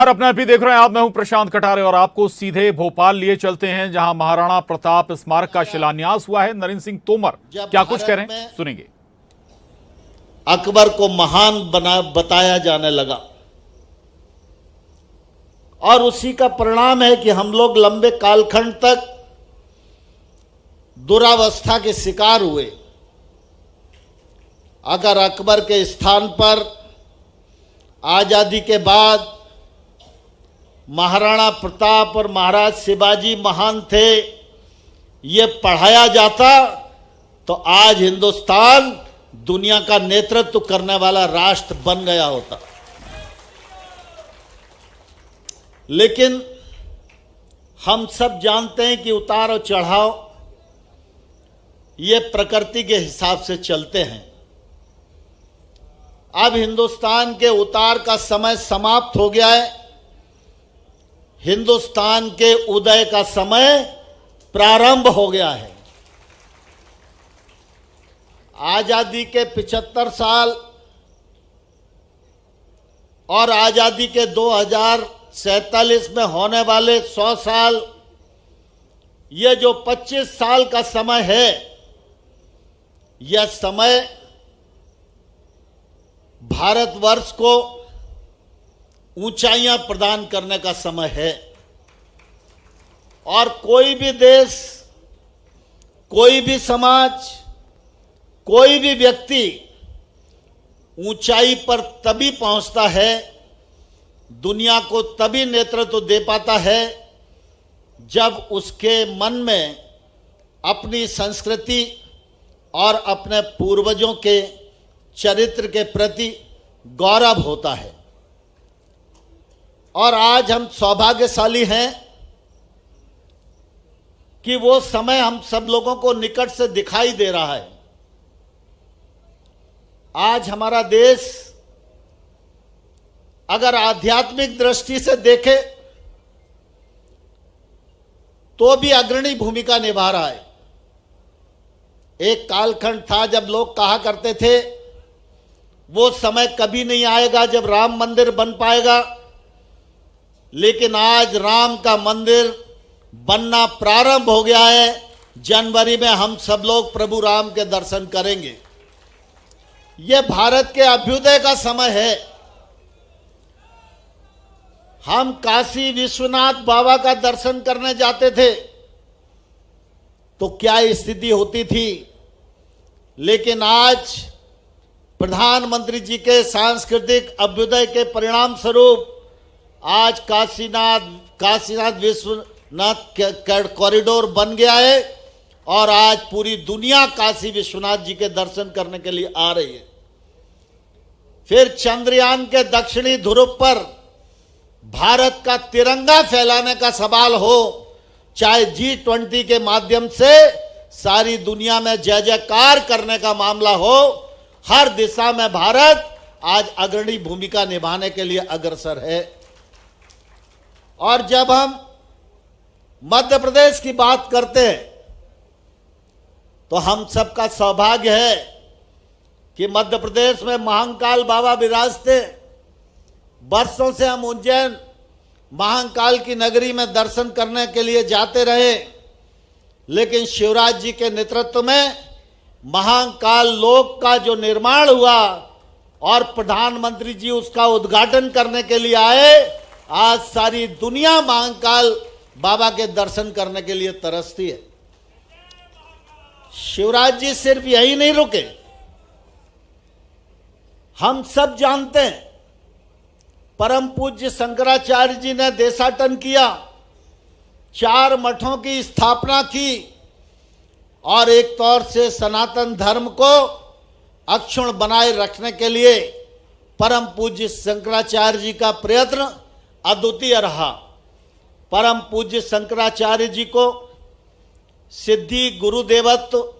और अपने आप ही देख रहे हैं आप। मैं हूं प्रशांत कटारे और आपको सीधे भोपाल लिए चलते हैं, जहां महाराणा प्रताप स्मारक का शिलान्यास हुआ है। नरेंद्र सिंह तोमर क्या कुछ कह रहे हैं, सुनेंगे। अकबर को महान बताया जाने लगा और उसी का परिणाम है कि हम लोग लंबे कालखंड तक दुरावस्था के शिकार हुए। अगर अकबर के स्थान पर आजादी के बाद महाराणा प्रताप और महाराज शिवाजी महान थे, ये पढ़ाया जाता तो आज हिंदुस्तान दुनिया का नेतृत्व करने वाला राष्ट्र बन गया होता। लेकिन हम सब जानते हैं कि उतार और चढ़ाव ये प्रकृति के हिसाब से चलते हैं। अब हिंदुस्तान के उतार का समय समाप्त हो गया है, हिंदुस्तान के उदय का समय प्रारंभ हो गया है। आजादी के 75 साल और आजादी के 2047 में होने वाले 100 साल, यह जो 25 साल का समय है, यह समय भारतवर्ष को ऊंचाइयां प्रदान करने का समय है। और कोई भी देश, कोई भी समाज, कोई भी व्यक्ति ऊंचाई पर तभी पहुंचता है, दुनिया को तभी नेतृत्व दे पाता है, जब उसके मन में अपनी संस्कृति और अपने पूर्वजों के चरित्र के प्रति गौरव होता है। और आज हम सौभाग्यशाली हैं कि वो समय हम सब लोगों को निकट से दिखाई दे रहा है। आज हमारा देश अगर आध्यात्मिक दृष्टि से देखे तो भी अग्रणी भूमिका निभा रहा है। एक कालखंड था जब लोग कहा करते थे वो समय कभी नहीं आएगा जब राम मंदिर बन पाएगा, लेकिन आज राम का मंदिर बनना प्रारंभ हो गया है। जनवरी में हम सब लोग प्रभु राम के दर्शन करेंगे। यह भारत के अभ्युदय का समय है। हम काशी विश्वनाथ बाबा का दर्शन करने जाते थे तो क्या स्थिति होती थी, लेकिन आज प्रधानमंत्री जी के सांस्कृतिक अभ्युदय के परिणाम स्वरूप आज काशीनाथ विश्वनाथ कॉरिडोर बन गया है और आज पूरी दुनिया काशी विश्वनाथ जी के दर्शन करने के लिए आ रही है। फिर चंद्रयान के दक्षिणी ध्रुव पर भारत का तिरंगा फैलाने का सवाल हो, चाहे G20 के माध्यम से सारी दुनिया में जय जयकार करने का मामला हो, हर दिशा में भारत आज अग्रणी भूमिका निभाने के लिए अग्रसर है। और जब हम मध्य प्रदेश की बात करते हैं तो हम सबका सौभाग्य है कि मध्य प्रदेश में महाकाल बाबा विराजते। वर्षों से हम उज्जैन महाकाल की नगरी में दर्शन करने के लिए जाते रहे, लेकिन शिवराज जी के नेतृत्व में महाकाल लोक का जो निर्माण हुआ और प्रधानमंत्री जी उसका उद्घाटन करने के लिए आए, आज सारी दुनिया महाकाल बाबा के दर्शन करने के लिए तरसती है। शिवराज जी सिर्फ यही नहीं रुके, हम सब जानते हैं परम पूज्य शंकराचार्य जी ने देशाटन किया, 4 मठों की स्थापना की और एक तौर से सनातन धर्म को अक्षुण्ण बनाए रखने के लिए परम पूज्य शंकराचार्य जी का प्रयत्न अद्वितीय रहा। परम पूज्य शंकराचार्य जी को सिद्धि गुरुदेवत्व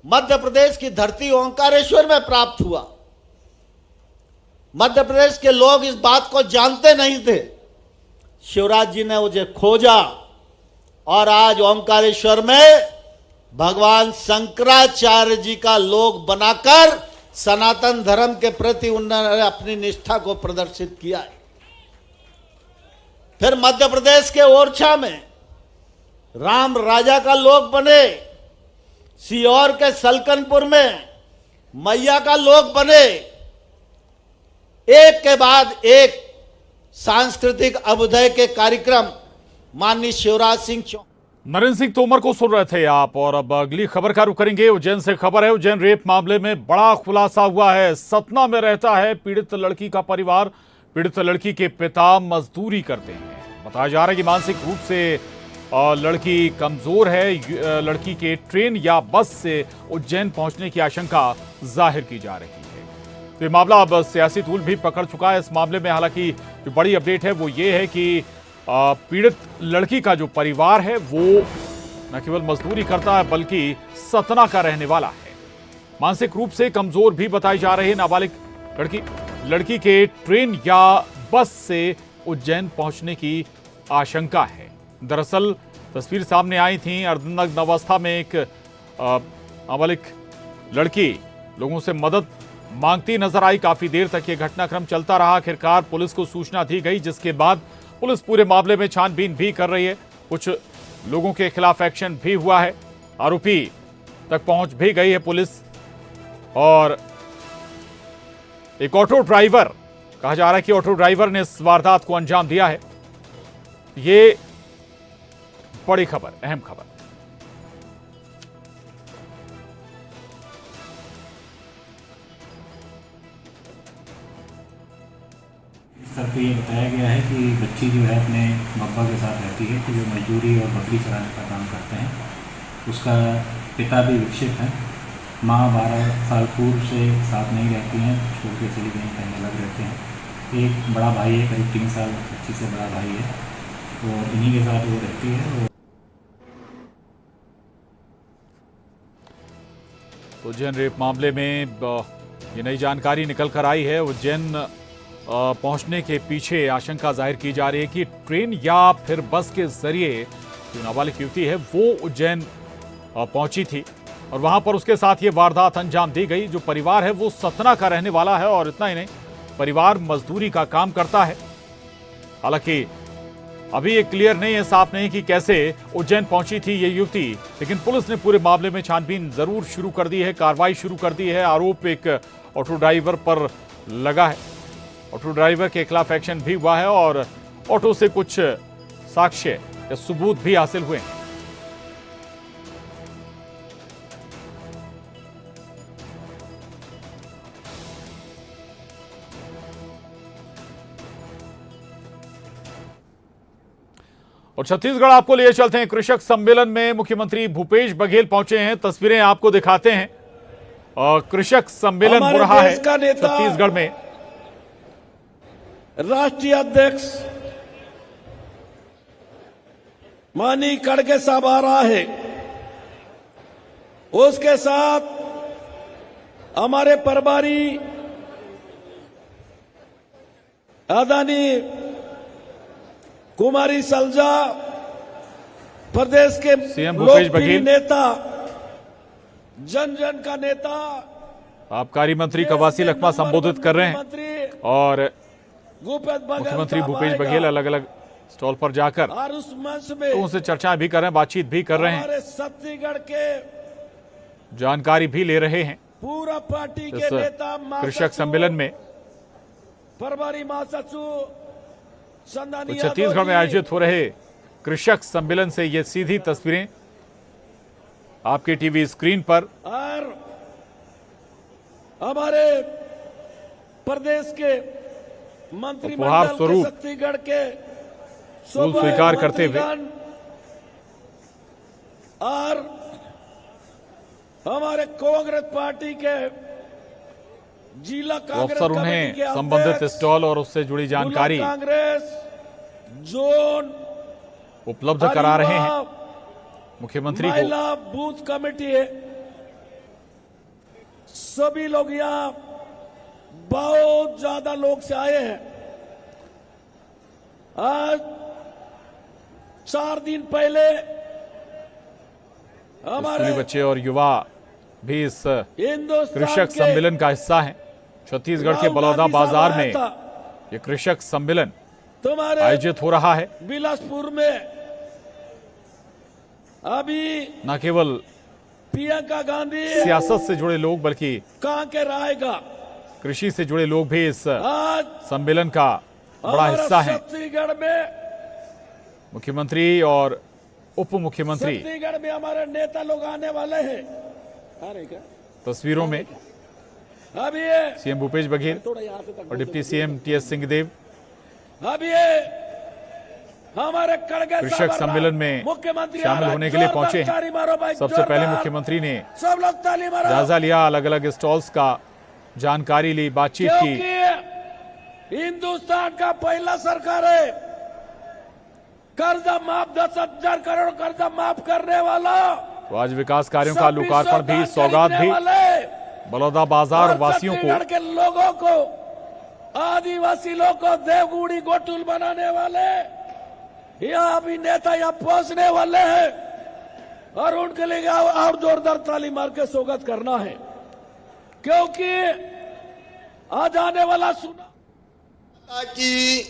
मध्य प्रदेश की धरती ओंकारेश्वर में प्राप्त हुआ। मध्य प्रदेश के लोग इस बात को जानते नहीं थे, शिवराज जी ने उसे खोजा और आज ओंकारेश्वर में भगवान शंकराचार्य जी का लोक बनाकर सनातन धर्म के प्रति उन्होंने अपनी निष्ठा को प्रदर्शित किया है। फिर मध्य प्रदेश के ओरछा में राम राजा का लोक बने, सीहोर के सलकनपुर में मैया का लोक बने। एक के बाद एक सांस्कृतिक अभ्युदय के कार्यक्रम माननीय शिवराज सिंह चौहान। नरेंद्र सिंह तोमर को सुन रहे थे आप, और अब अगली खबर का रुख करेंगे। उज्जैन से खबर है। उज्जैन रेप मामले में बड़ा खुलासा हुआ है। सतना में रहता है पीड़ित लड़की का परिवार। पीड़ित लड़की के पिता मजदूरी करते हैं। बताया जा रहा है कि मानसिक रूप से लड़की कमजोर है। लड़की के ट्रेन या बस से उज्जैन पहुंचने की आशंका जाहिर की जा रही है। तो ये मामला अब सियासी तूल भी पकड़ चुका है। इस मामले में हालांकि जो बड़ी अपडेट है वो ये है कि पीड़ित लड़की का जो परिवार है वो न केवल मजदूरी करता है बल्कि सतना का रहने वाला है। मानसिक रूप से कमजोर भी बताई जा रही है नाबालिग लड़की के ट्रेन या बस से उज्जैन पहुंचने की आशंका है। दरअसल तस्वीर सामने आई थी। अर्धनग्न अवस्था में एक नाबालिग लड़की लोगों से मदद मांगती नजर आई। काफी देर तक यह घटनाक्रम चलता रहा। आखिरकार पुलिस को सूचना दी गई, जिसके बाद पुलिस पूरे मामले में छानबीन भी कर रही है। कुछ लोगों के खिलाफ एक्शन भी हुआ है। आरोपी तक पहुंच भी गई है पुलिस। और एक ऑटो ड्राइवर, कहा जा रहा है कि ऑटो ड्राइवर ने इस वारदात को अंजाम दिया है। ये बड़ी खबर, अहम खबर। सर को ये बताया गया है कि बच्ची जो है अपने पापा के साथ रहती है, कि जो मजदूरी और बकरी चराने का काम करते हैं। उसका पिता भी विक्षिप्त है। माँ 12 साल पूर्व से साथ नहीं रहती हैं, छोड़ के चली गई, कहीं अलग रहते हैं। एक बड़ा भाई है, करीब 3 साल बच्ची से बड़ा भाई है, और इन्हीं के साथ वो रहती है। उज्जैन रेप मामले में ये नई जानकारी निकल कर आई है। उज्जैन पहुंचने के पीछे आशंका जाहिर की जा रही है कि ट्रेन या फिर बस के जरिए जो नाबालिग युवती है वो उज्जैन पहुंची थी और वहां पर उसके साथ ये वारदात अंजाम दी गई। जो परिवार है वो सतना का रहने वाला है, और इतना ही नहीं, परिवार मजदूरी का काम करता है। हालांकि अभी ये क्लियर नहीं है, साफ नहीं कि कैसे उज्जैन पहुंची थी ये युवती, लेकिन पुलिस ने पूरे मामले में छानबीन जरूर शुरू कर दी है, कार्रवाई शुरू कर दी है। आरोप एक ऑटो ड्राइवर पर लगा है। ऑटो ड्राइवर के खिलाफ एक्शन भी हुआ है और ऑटो से कुछ साक्ष्य या सबूत भी हासिल हुए हैं। और छत्तीसगढ़ आपको लिए चलते हैं। कृषक सम्मेलन में मुख्यमंत्री भूपेश बघेल पहुंचे हैं। तस्वीरें आपको दिखाते हैं। कृषक सम्मेलन हो रहा है छत्तीसगढ़ में। राष्ट्रीय अध्यक्ष माननीय खड़गे साहब आ रहा है। उसके साथ हमारे प्रभारी आदरणीय कुमारी सलजा, प्रदेश के सीएम भूपेश बघेल, नेता, जन जन का नेता, आबकारी मंत्री कवासी लखमा संबोधित कर रहे हैं और मुख्यमंत्री भूपेश बघेल अलग अलग स्टॉल पर जाकर और उस मंच में तो उनसे चर्चाएं भी कर रहे हैं, बातचीत भी कर रहे हैं, हमारे छत्तीसगढ़ के जानकारी भी ले रहे हैं। पूरा पार्टी के नेता कृषक सम्मेलन में प्रभारी महासचिव तो छत्तीसगढ़ में आयोजित हो रहे कृषक सम्मेलन से ये सीधी तस्वीरें आपके टीवी स्क्रीन पर। और हमारे प्रदेश के मंत्रिमंडल के छत्तीसगढ़ के फूल स्वीकार करते हुए और हमारे कांग्रेस पार्टी के जिला कांग्रेस अफसर उन्हें संबंधित स्टॉल और उससे जुड़ी जानकारी कांग्रेस जोन उपलब्ध करा रहे हैं मुख्यमंत्री को। महिला बूथ कमेटी है, सभी लोग यहाँ बहुत ज्यादा लोग से आए हैं। आज 4 दिन पहले स्कूली बच्चे और युवा भी इस हिंदुस्तान कृषक सम्मेलन का हिस्सा हैं। छत्तीसगढ़ के बलौदा बाजार में ये कृषक सम्मेलन तुम्हारे आयोजित हो रहा है। बिलासपुर में अभी न केवल प्रियंका गांधी सियासत से जुड़े लोग बल्कि कहां के रहेगा। कृषि से जुड़े लोग भी इस आज सम्मेलन का बड़ा हिस्सा हैं। छत्तीसगढ़ में मुख्यमंत्री और उप मुख्यमंत्री छत्तीसगढ़ में हमारे नेता लोग आने वाले हैं। अरे क्या तस्वीरों में अभी ये सीएम भूपेश बघेल थोड़ा यहाँ से तक और डिप्टी सीएम टीएस सिंहदेव अभी ये हमारे कड़गे कृषक सम्मेलन में मुख्यमंत्री शामिल होने के लिए पहुंचे हैं। सबसे पहले मुख्यमंत्री ने सब लोग ताली मारो। जायजा लिया, अलग अलग स्टॉल्स का जानकारी ली, बातचीत की। क्योंकि हिंदुस्तान का पहला सरकार है कर्जा माफ 10,000 करोड़ कर्जा माफ करने वाला। तो आज विकास कार्यों का लोकार्पण भी, सौगात भी बलौदा बाजार वासियों को, के लोगों को, आदिवासी लोगों को देवगुड़ी गोटुल बनाने वाले यहाँ भी नेता यहाँ पहुंचने वाले हैं और उनके लिए और जोरदार ताली मार के स्वागत करना है। क्योंकि आज आने वाला सुना की,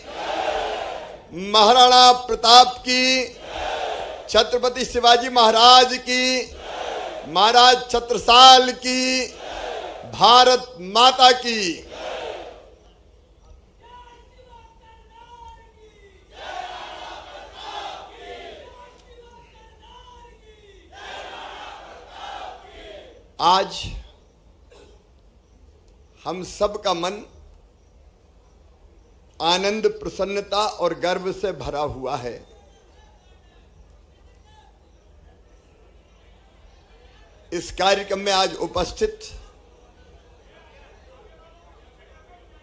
महाराणा प्रताप की, छत्रपति शिवाजी महाराज की, महाराज छत्रसाल की, भारत माता की। आज हम सब का मन आनंद, प्रसन्नता और गर्व से भरा हुआ है। इस कार्यक्रम में आज उपस्थित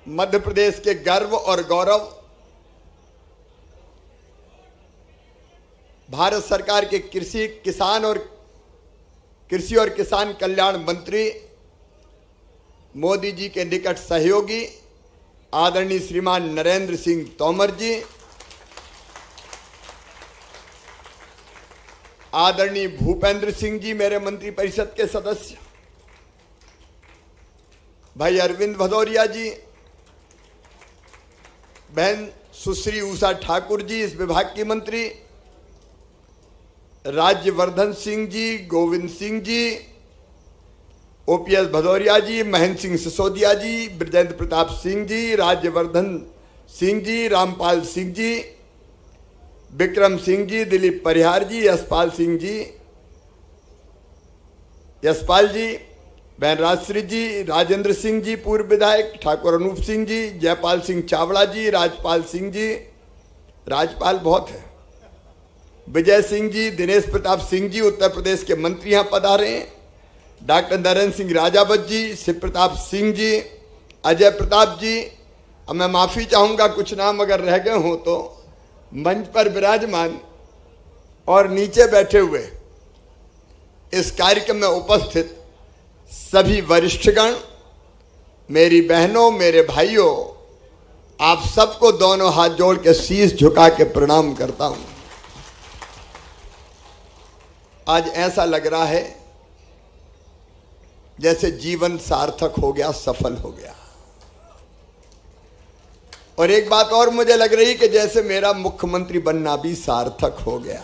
मध्य प्रदेश के गर्व और गौरव, भारत सरकार के कृषि और किसान कल्याण मंत्री, मोदी जी के निकट सहयोगी आदरणीय श्रीमान नरेंद्र सिंह तोमर जी, आदरणीय भूपेंद्र सिंह जी मेरे मंत्रिपरिषद के सदस्य, भाई अरविंद भदौरिया जी, बहन सुश्री उषा ठाकुर जी इस विभाग की मंत्री, राज्यवर्धन सिंह जी, गोविंद सिंह जी, ओपीएस भदौरिया जी, महेंद्र सिंह सिसोदिया जी, ब्रजेंद्र प्रताप सिंह जी, राज्यवर्धन सिंह जी, रामपाल सिंह जी, विक्रम सिंह जी, दिलीप परिहार जी, यशपाल सिंह जी, यशपाल जी, बहन राजश्री जी, राजेंद्र सिंह जी पूर्व विधायक, ठाकुर अनूप सिंह जी, जयपाल सिंह चावड़ा जी, राजपाल सिंह जी, राजपाल बहुत है, विजय सिंह जी, दिनेश प्रताप सिंह जी उत्तर प्रदेश के मंत्री यहाँ पधारे हैं, डॉक्टर नरेंद्र सिंह राजावत जी, शिव प्रताप सिंह जी, अजय प्रताप जी। अब मैं माफी चाहूंगा कुछ नाम अगर रह गए हों तो। मंच पर विराजमान और नीचे बैठे हुए इस कार्यक्रम में उपस्थित सभी वरिष्ठगण, मेरी बहनों, मेरे भाइयों, आप सबको दोनों हाथ जोड़ के शीश झुका के प्रणाम करता हूं। आज ऐसा लग रहा है जैसे जीवन सार्थक हो गया, सफल हो गया। और एक बात और मुझे लग रही कि जैसे मेरा मुख्यमंत्री बनना भी सार्थक हो गया।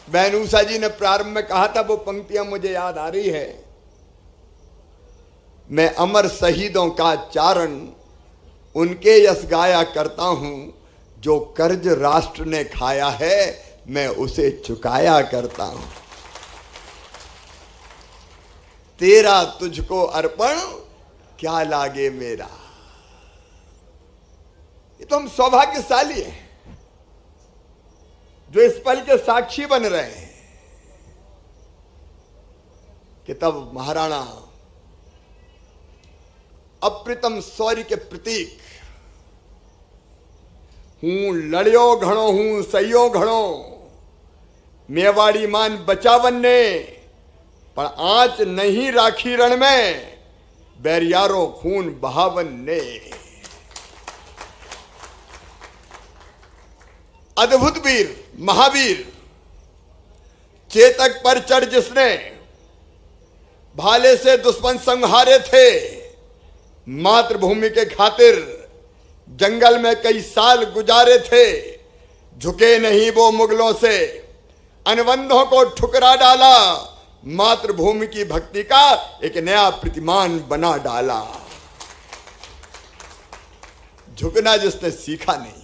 बहन उषा जी ने प्रारंभ में कहा था, वो पंक्तियां मुझे याद आ रही है। मैं अमर शहीदों का चारण उनके यश गाया करता हूं, जो कर्ज राष्ट्र ने खाया है मैं उसे चुकाया करता हूं। तेरा तुझको अर्पण क्या लागे मेरा। ये तो हम सौभाग्यशाली हैं जो इस पल के साक्षी बन रहे हैं कि तब महाराणा अप्रतिम शौर्य के प्रतीक, हूं लड़ियो घणो हूं सहियो घणो, मेवाड़ी मान बचावन ने, पर आंच नहीं राखी रण में, बैरियारो खून बहावन ने। अद्भुत वीर, महावीर, चेतक पर चढ़ जिसने, भाले से दुश्मन संहारे थे, मातृभूमि के खातिर जंगल में कई साल गुजारे थे, झुके नहीं वो मुगलों से, अनुबंधों को ठुकरा डाला, मातृभूमि की भक्ति का एक नया प्रतिमान बना डाला। झुकना जिसने सीखा नहीं।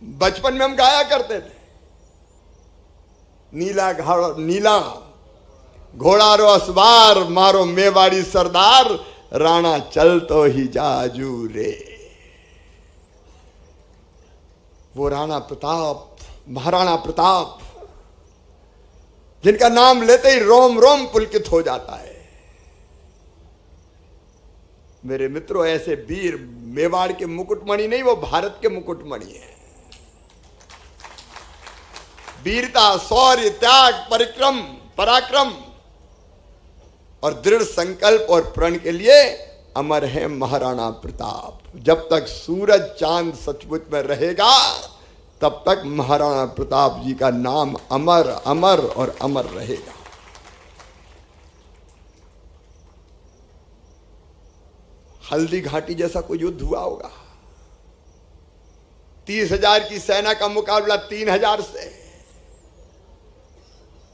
बचपन में हम गाया करते थे, नीला घोड़ा रो असवार, मारो मेवाड़ी सरदार, राणा चल तो ही जाजू रे। वो राणा प्रताप, महाराणा प्रताप, जिनका नाम लेते ही रोम रोम पुलकित हो जाता है। मेरे मित्रों, ऐसे वीर मेवाड़ के मुकुटमणि नहीं, वो भारत के मुकुटमणि है। वीरता, शौर्य, त्याग, पराक्रम और दृढ़ संकल्प और प्रण के लिए अमर है महाराणा प्रताप। जब तक सूरज चांद सचमुच में रहेगा, तब तक महाराणा प्रताप जी का नाम अमर अमर और अमर रहेगा। हल्दी घाटी जैसा कोई युद्ध हुआ होगा, 30,000 की सेना का मुकाबला 3,000 से।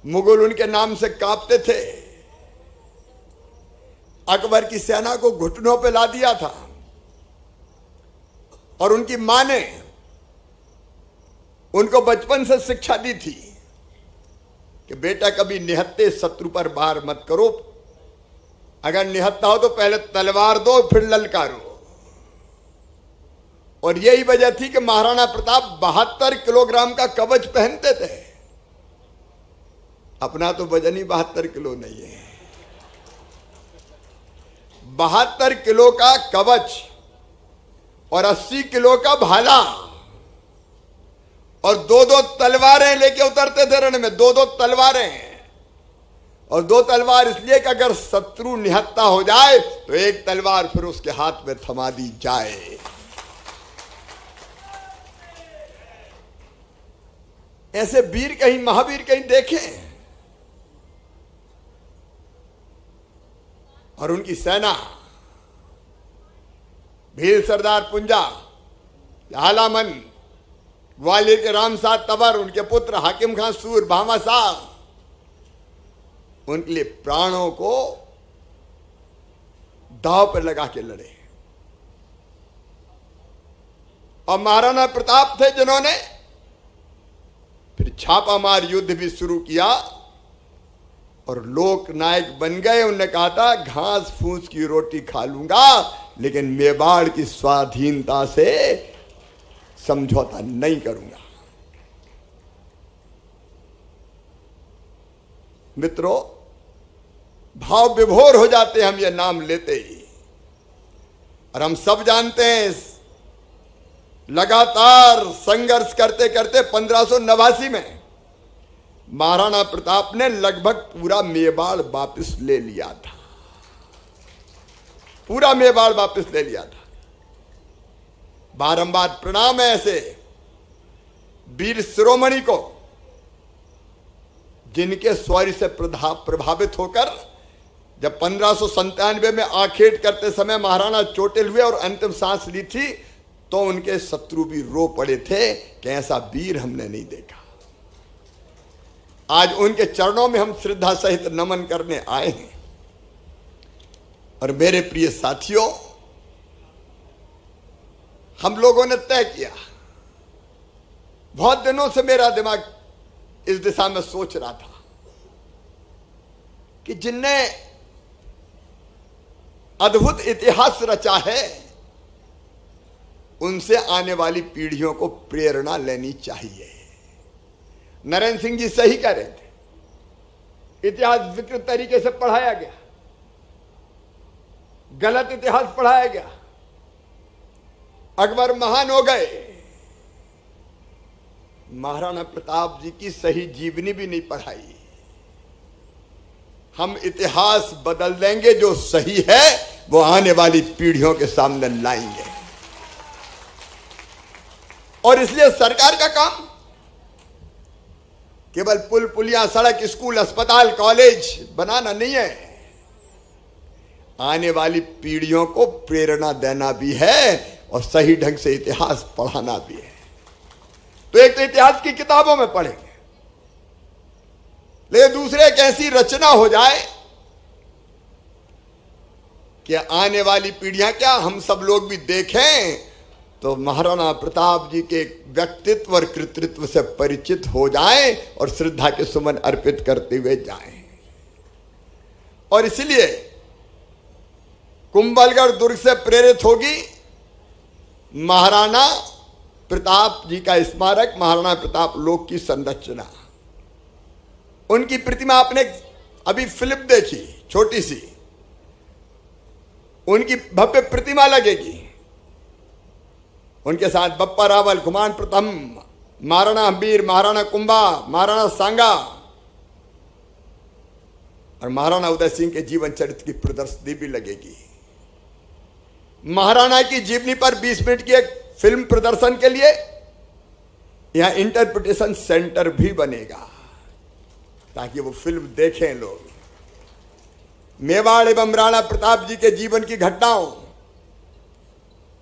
मुगल उनके नाम से कांपते थे। अकबर की सेना को घुटनों पे ला दिया था और उनकी मां ने उनको बचपन से शिक्षा दी थी कि बेटा कभी निहत्ते शत्रु पर वार मत करो, अगर निहत्ता हो तो पहले तलवार दो फिर ललकारो। और यही वजह थी कि महाराणा प्रताप 72 किलोग्राम का कवच पहनते थे। अपना तो वजन ही 72 किलो नहीं है। 72 किलो का कवच और 80 किलो का भाला और 2-2 तलवारें लेके उतरते थे रण में, 2-2 तलवारें। और 2 तलवार इसलिए कि अगर शत्रु निहत्ता हो जाए तो एक तलवार फिर उसके हाथ में थमा दी जाए। ऐसे वीर कहीं, महावीर कहीं देखे? और उनकी सेना, भील सरदार पुंजा, आलामन, ग्वालियर के रामसाद तबर, उनके पुत्र हाकिम खान सूर, भामा साहब, उनके लिए प्राणों को दांव पर लगा के लड़े। और महाराणा प्रताप थे जिन्होंने फिर छापामार युद्ध भी शुरू किया और लोक नायक बन गए। उन्होंने कहा था, घास फूस की रोटी खा लूंगा लेकिन मेवाड़ की स्वाधीनता से समझौता नहीं करूंगा। मित्रों, भाव विभोर हो जाते हम ये नाम लेते ही। और हम सब जानते हैं, लगातार संघर्ष करते करते 1589 में महाराणा प्रताप ने लगभग पूरा मेवाड़ वापस ले लिया था। पूरा मेवाड़ वापस ले लिया था। बारंबार प्रणाम है ऐसे वीर शिरोमणि को, जिनके शौर्य से प्रभावित होकर जब 1597 में आखेट करते समय महाराणा चोटिल हुए और अंतिम सांस ली थी, तो उनके शत्रु भी रो पड़े थे कि ऐसा वीर हमने नहीं देखा। आज उनके चरणों में हम श्रद्धा सहित नमन करने आए हैं। और मेरे प्रिय साथियों, हम लोगों ने तय किया, बहुत दिनों से मेरा दिमाग इस दिशा में सोच रहा था कि जिनने अद्भुत इतिहास रचा है, उनसे आने वाली पीढ़ियों को प्रेरणा लेनी चाहिए। नरेंद्र सिंह जी सही कह रहे थे, इतिहास विकृत तरीके से पढ़ाया गया, गलत इतिहास पढ़ाया गया। अकबर महान हो गए, महाराणा प्रताप जी की सही जीवनी भी नहीं पढ़ाई। हम इतिहास बदल देंगे, जो सही है वो आने वाली पीढ़ियों के सामने लाएंगे। और इसलिए सरकार का काम केवल पुल पुलियां, सड़क, स्कूल, अस्पताल, कॉलेज बनाना नहीं है। आने वाली पीढ़ियों को प्रेरणा देना भी है और सही ढंग से इतिहास पढ़ाना भी है। तो एक तो इतिहास की किताबों में पढ़ेंगे, लेकिन दूसरे एक ऐसी रचना हो जाए कि आने वाली पीढ़ियां क्या हम सब लोग भी देखें तो महाराणा प्रताप जी के व्यक्तित्व और कृतित्व से परिचित हो जाएं और श्रद्धा के सुमन अर्पित करते हुए जाएं। और इसलिए कुंभलगढ़ दुर्ग से प्रेरित होगी महाराणा प्रताप जी का स्मारक, महाराणा प्रताप लोक की संरचना। उनकी प्रतिमा आपने अभी फिल्म देखी छोटी सी, उनकी भव्य प्रतिमा लगेगी। उनके साथ बप्पा रावल, कुमार प्रथम, महाराणा हंबीर, महाराणा कुंभा, महाराणा सांगा और महाराणा उदय सिंह के जीवन चरित्र की प्रदर्शनी भी लगेगी। महाराणा की जीवनी पर 20 मिनट की एक फिल्म प्रदर्शन के लिए यहां इंटरप्रिटेशन सेंटर भी बनेगा ताकि वो फिल्म देखें लोग। मेवाड़ एवं राणा प्रताप जी के जीवन की घटनाओं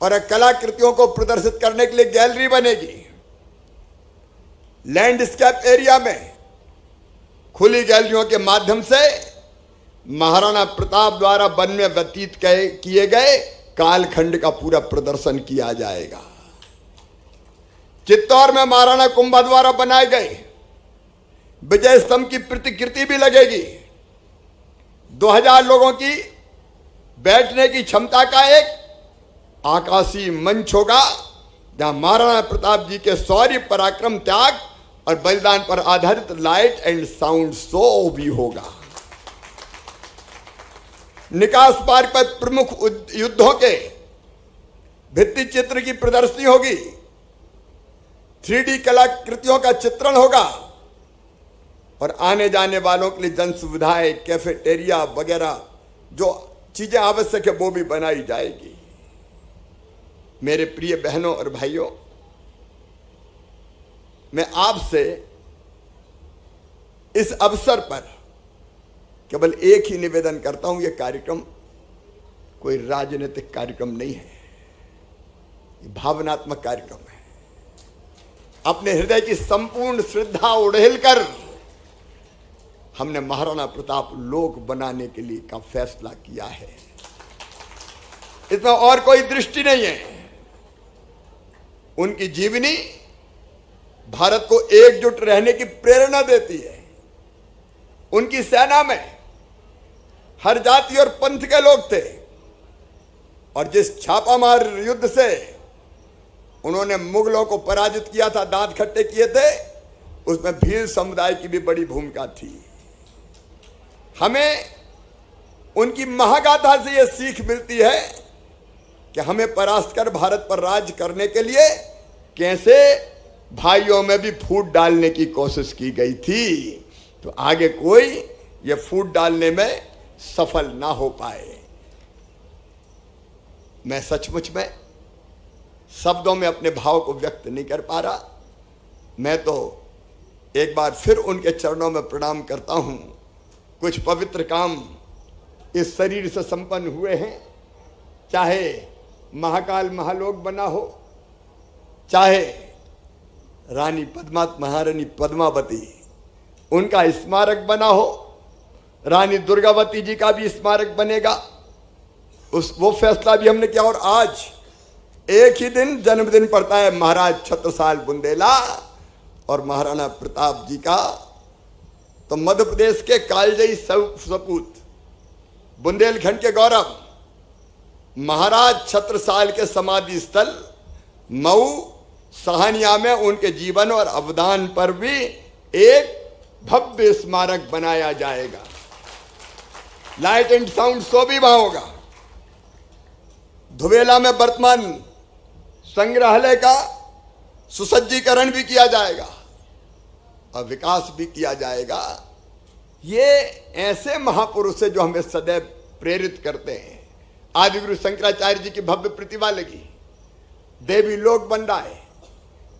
और कलाकृतियों को प्रदर्शित करने के लिए गैलरी बनेगी। लैंडस्केप एरिया में खुली गैलरियों के माध्यम से महाराणा प्रताप द्वारा वन में व्यतीत किए गए कालखंड का पूरा प्रदर्शन किया जाएगा। चित्तौड़ में महाराणा कुंभा द्वारा बनाए गए विजय स्तंभ की प्रतिकृति भी लगेगी। 2000 लोगों की बैठने की क्षमता का एक आकाशीय मंच होगा जहां महाराणा प्रताप जी के शौर्य, पराक्रम, त्याग और बलिदान पर आधारित लाइट एंड साउंड शो भी होगा। निकास पार्क पर प्रमुख युद्धों के भित्ति चित्र की प्रदर्शनी होगी। 3D कलाकृतियों का चित्रण होगा और आने जाने वालों के लिए जन सुविधाएं, कैफेटेरिया वगैरह जो चीजें आवश्यक है वो भी बनाई जाएगी। मेरे प्रिय बहनों और भाइयों, मैं आपसे इस अवसर पर केवल एक ही निवेदन करता हूं, यह कार्यक्रम कोई राजनीतिक कार्यक्रम नहीं है, यह भावनात्मक कार्यक्रम है। अपने हृदय की संपूर्ण श्रद्धा उड़ेल कर हमने महाराणा प्रताप लोक बनाने के लिए का फैसला किया है। इसमें और कोई दृष्टि नहीं है। उनकी जीवनी भारत को एकजुट रहने की प्रेरणा देती है। उनकी सेना में हर जाति और पंथ के लोग थे और जिस छापामार युद्ध से उन्होंने मुगलों को पराजित किया था, दांत खट्टे किए थे, उसमें भील समुदाय की भी बड़ी भूमिका थी। हमें उनकी महागाथा से यह सीख मिलती है कि हमें परास्त कर भारत पर राज करने के लिए कैसे भाइयों में भी फूट डालने की कोशिश की गई थी, तो आगे कोई ये फूट डालने में सफल ना हो पाए। मैं सचमुच में शब्दों में अपने भाव को व्यक्त नहीं कर पा रहा। मैं तो एक बार फिर उनके चरणों में प्रणाम करता हूं। कुछ पवित्र काम इस शरीर से संपन्न हुए हैं, चाहे महाकाल महालोक बना हो, चाहे रानी महारानी पद्मावती उनका स्मारक बना हो, रानी दुर्गावती जी का भी स्मारक बनेगा, वो फैसला भी हमने किया। और आज एक ही दिन जन्मदिन पड़ता है महाराज छत्रसाल बुंदेला और महाराणा प्रताप जी का। तो मध्य प्रदेश के कालजयी सपूत, बुंदेलखंड के गौरव महाराज छत्रसाल के समाधि स्थल मऊ साहनिया में उनके जीवन और अवदान पर भी एक भव्य स्मारक बनाया जाएगा। लाइट एंड साउंड शो भी वहां होगा। धुवेला में वर्तमान संग्रहालय का सुसज्जीकरण भी किया जाएगा और विकास भी किया जाएगा। ये ऐसे महापुरुष है जो हमें सदैव प्रेरित करते हैं। आदिगुरु शंकराचार्य जी की भव्य प्रतिभा लगी, देवी लोक बन रहा है,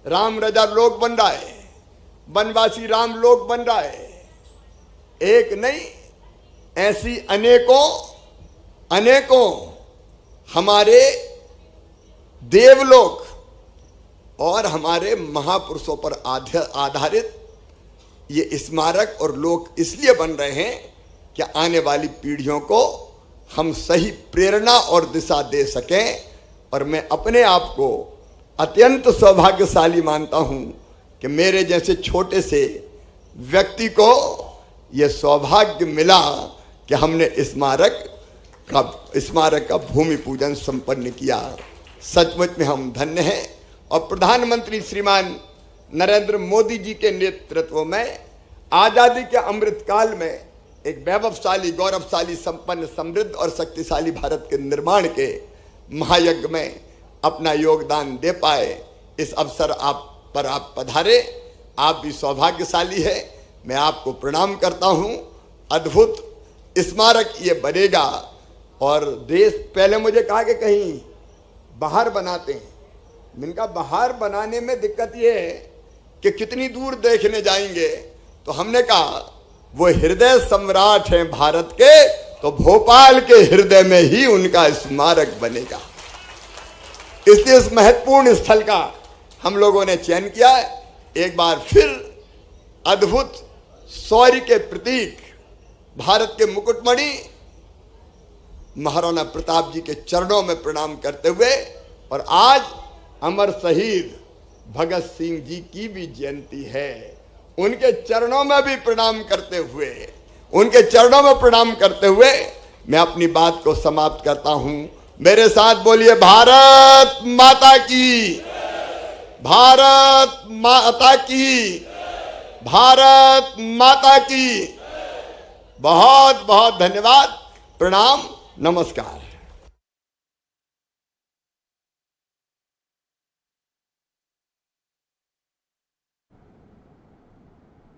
राम रजा लोक बन रहा है, वनवासी राम लोक बन रहा है। एक नहीं, ऐसी अनेकों अनेकों हमारे देवलोक और हमारे महापुरुषों पर आधारित ये स्मारक और लोक इसलिए बन रहे हैं कि आने वाली पीढ़ियों को हम सही प्रेरणा और दिशा दे सकें। और मैं अपने आप को अत्यंत सौभाग्यशाली मानता हूं कि मेरे जैसे छोटे से व्यक्ति को यह सौभाग्य मिला कि हमने स्मारक का भूमि पूजन संपन्न किया। सचमुच में हम धन्य हैं। और प्रधानमंत्री श्रीमान नरेंद्र मोदी जी के नेतृत्व में आजादी के अमृत काल में एक वैभवशाली, गौरवशाली, संपन्न, समृद्ध और शक्तिशाली भारत के निर्माण के महायज्ञ में अपना योगदान दे पाए। इस अवसर पर आप पधारे, आप भी सौभाग्यशाली है। मैं आपको प्रणाम करता हूं। अद्भुत स्मारक ये बनेगा। और देश पहले मुझे कहा कि कहीं बाहर बनाते हैं। मैंने कहा बाहर बनाने में दिक्कत ये है कि कितनी दूर देखने जाएंगे। तो हमने कहा वो हृदय सम्राट हैं भारत के, तो भोपाल के हृदय में ही उनका स्मारक बनेगा। इसलिए इस महत्वपूर्ण स्थल का हम लोगों ने चयन किया है। एक बार फिर अद्भुत शौर्य के प्रतीक भारत के मुकुटमणि महाराणा प्रताप जी के चरणों में प्रणाम करते हुए, और आज अमर शहीद भगत सिंह जी की भी जयंती है, उनके चरणों में भी प्रणाम करते हुए मैं अपनी बात को समाप्त करता हूं। मेरे साथ बोलिए भारत माता की, भारत माता की, भारत माता की। बहुत बहुत धन्यवाद, प्रणाम, नमस्कार।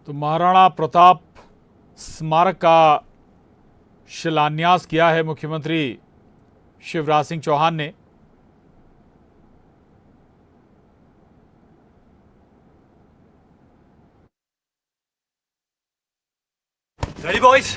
तो महाराणा प्रताप स्मारक का शिलान्यास किया है मुख्यमंत्री शिवराज सिंह चौहान ने। Ready, boys?